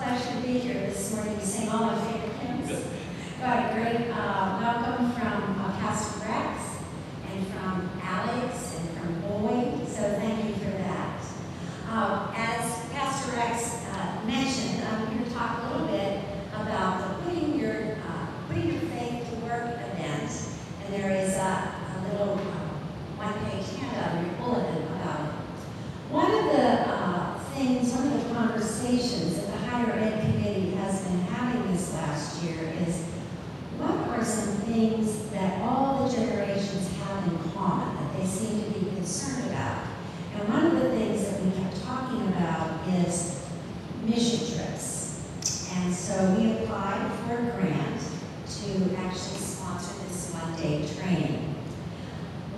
pleasure to be here this morning to sing all my favorite hymns. Got a great welcome from Pastor Rex and from Alex and from Boyd, so thank you for that. As Pastor Rex mentioned, I'm here to talk a little bit about the Putting Your Faith to Work event, and there is a little one-page handout in your bulletin about it. One of the conversations that the Higher Ed Committee has been having this last year is, what are some things that all the generations have in common that they seem to be concerned about? And one of the things that we kept talking about is mission trips. And so we applied for a grant to actually sponsor this one-day training.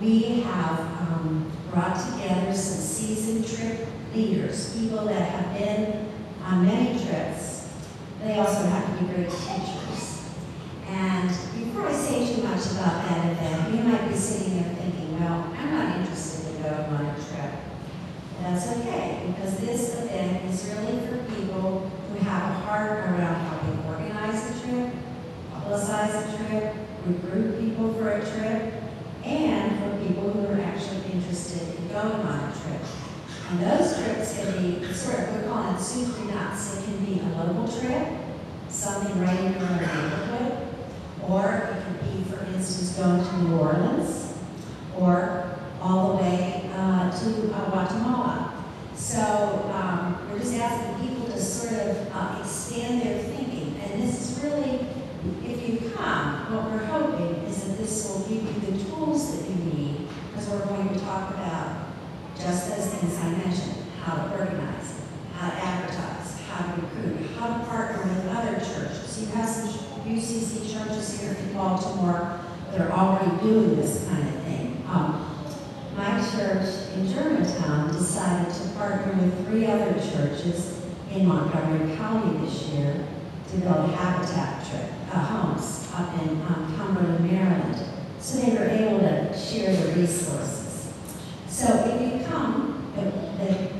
We have brought together some seasoned trip leaders, people that have been on many trips. They also have to be great teachers. And before I say too much about that event, you might be sitting there thinking, well, I'm not interested in going on a trip. That's okay, because this event is really for people who have a heart around helping organize a trip, publicize a trip, recruit people for a trip, and for people who are actually interested in going on a trip. And those trips can be we're calling it soup to nuts. It can be a local trip, something right in your own neighborhood, or it can be, for instance, going to New Orleans, or all the way to Guatemala. So we're just asking people to sort of expand their thinking. And this is really, if you come, what we're hoping is that this will give you the tools that you need, because we're going to talk about just those things I mentioned: how to organize, how to advertise, how to recruit, how to partner with other churches. You have some UCC churches here in Baltimore that are already doing this kind of thing. My church in Germantown decided to partner with 3 other churches in Montgomery County this year to build habitat homes up in Cumberland, Maryland. So they were able to share the resources. So if you come, the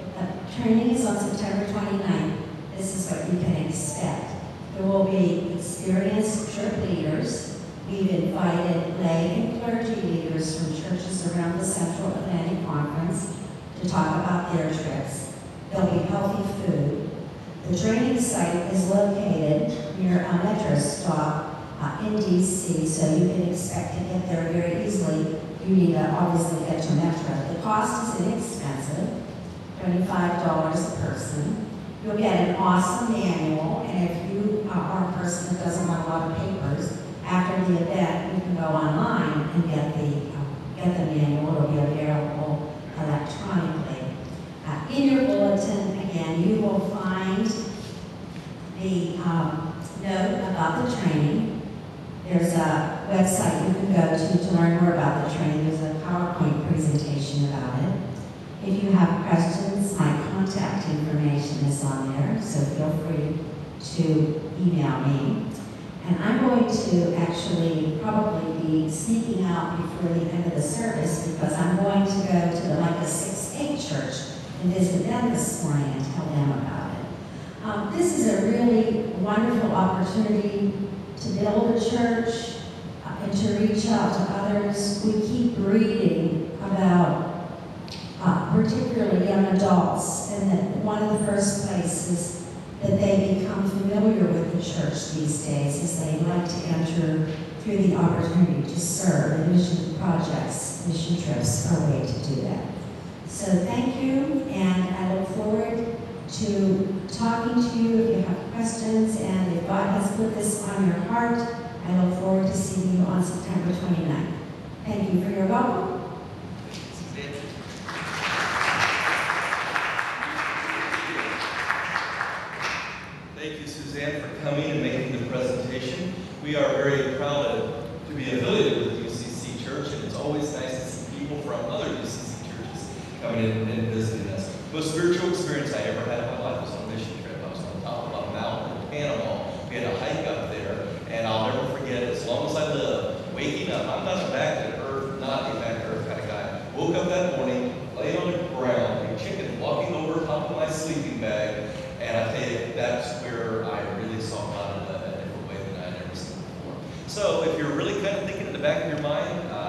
training is on September 29th. This is what you can expect. There will be experienced church leaders. We've invited lay and clergy leaders from churches around the Central Atlantic Conference to talk about their trips. There'll be healthy food. The training site is located near a metro stop in DC, so you can expect to get there very easily. You need to obviously get to Metro. The cost is inexpensive, $25 a person. You'll get an awesome manual, and if you are a person that doesn't want a lot of papers, after the event, you can go online and get the manual. It'll be available electronically. In your bulletin, again, you will find the note about the training. There's a website you can go to learn more about the training. There's a PowerPoint presentation about it. If you have questions, my contact information is on there, so feel free to email me. And I'm going to actually probably be sneaking out before the end of the service, because I'm going to go to the Micah 6-8 church and visit them this morning and tell them about it. This is a really wonderful opportunity to build a church and to reach out to others. We keep reading about particularly young adults, and that one of the first places that they become familiar with the church these days is they like to enter through the opportunity to serve, and mission projects, mission trips are a way to do that. So thank you, and I look forward to talking to you if you have questions, and if God has put this on your heart, I look forward to seeing you on September 29th. Thank you for your welcome. Thank you, Suzanne, for coming and making the presentation. We are very proud to be affiliated with UCC Church, and it's always nice to see people from other UCC churches coming in and visiting us. The most spiritual experience I ever had in my life was on a mission trip. I was on top of a mountain in Panama. We had a hike up there, and I'll never forget it. As long as I live, waking up, I'm not a back to earth, not a back to earth kind of guy. Woke up that morning, lay on the ground, a chicken walking over top of my sleeping bag, and I tell you, that's where if you're really kind of thinking in the back of your mind,